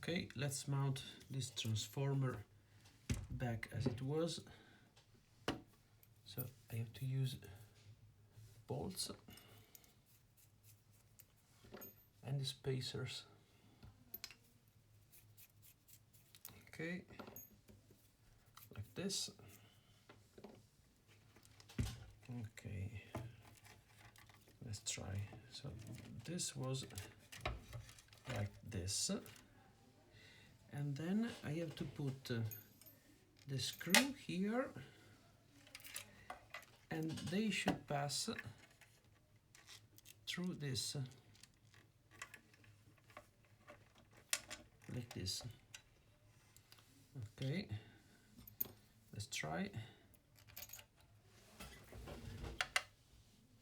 Okay, let's mount this transformer back as it was. So I have to use bolts and the spacers. Okay, like this. Okay, let's try. So this was like this, and then I have to put the screw here, and they should pass through this like this. Okay, let's try.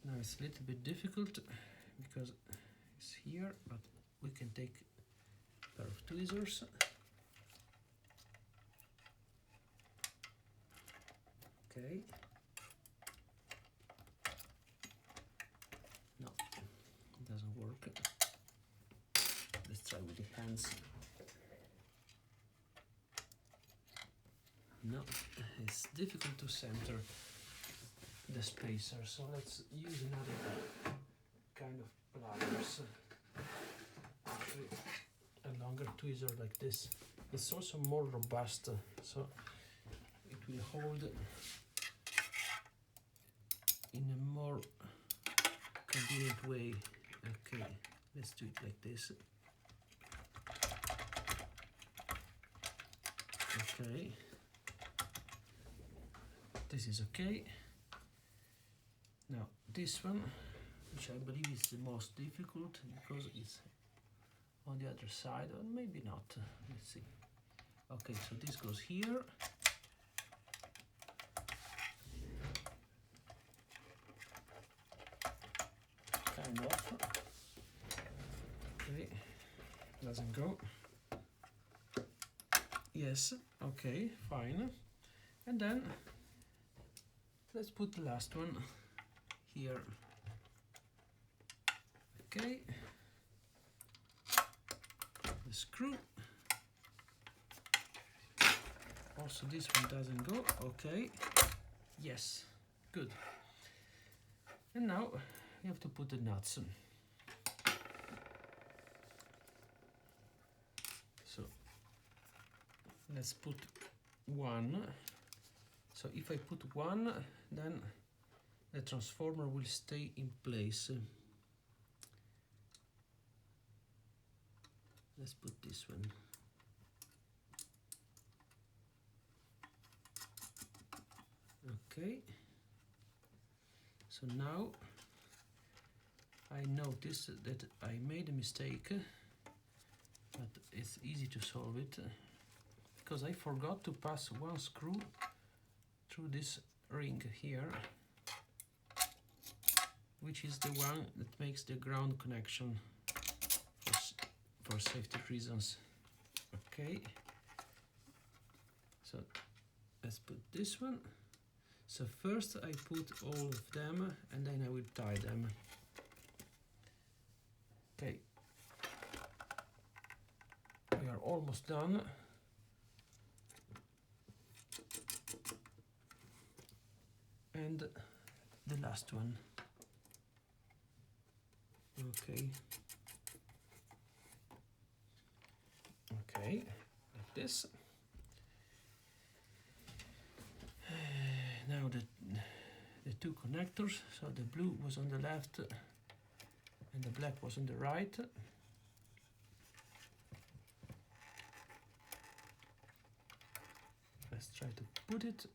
Now it's a little bit difficult because it's here, but we can take a pair of tweezers. Okay. No, it doesn't work. Let's try with the hands. No, it's difficult to center the spacer, so let's use another kind of pliers. Actually, a longer tweezer like this. It's also more robust, so it will hold in a more convenient way. Okay, let's do it like this. Okay, this is okay. Now this one, which I believe is the most difficult because it's on the other side, or maybe not. Let's see. Okay, so this goes here. Kind of. Okay, doesn't go. Yes, okay, fine. And then let's put the last one here. Okay, the screw. Also this one doesn't go. Okay, yes, good. And now we have to put the nuts in. So let's put one. So if I put one, then the transformer will stay in place. Let's put this one. Okay. So now I notice that I made a mistake, but it's easy to solve it because I forgot to pass one screw through this ring here, which is the one that makes the ground connection for safety reasons. Okay, so let's put this one. So first I put all of them and then I will tie them. Okay, we are almost done. And the last one. Okay. Okay, like this. Now the two connectors, so the blue was on the left and the black was on the right. Let's try to put it.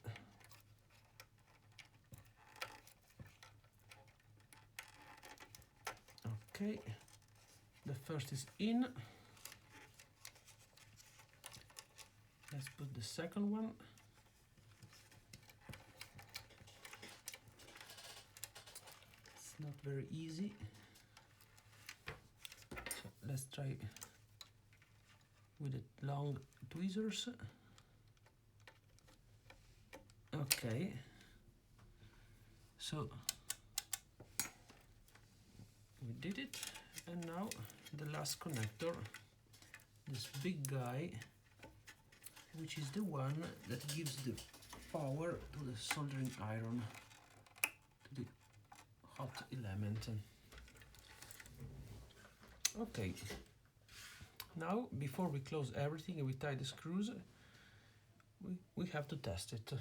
Okay, the first is in. Let's put the second one. It's not very easy. So let's try with the long tweezers. Okay, so we did it, and now the last connector, this big guy, which is the one that gives the power to the soldering iron, to the hot element. Okay, now before we close everything and we tie the screws, we have to test it.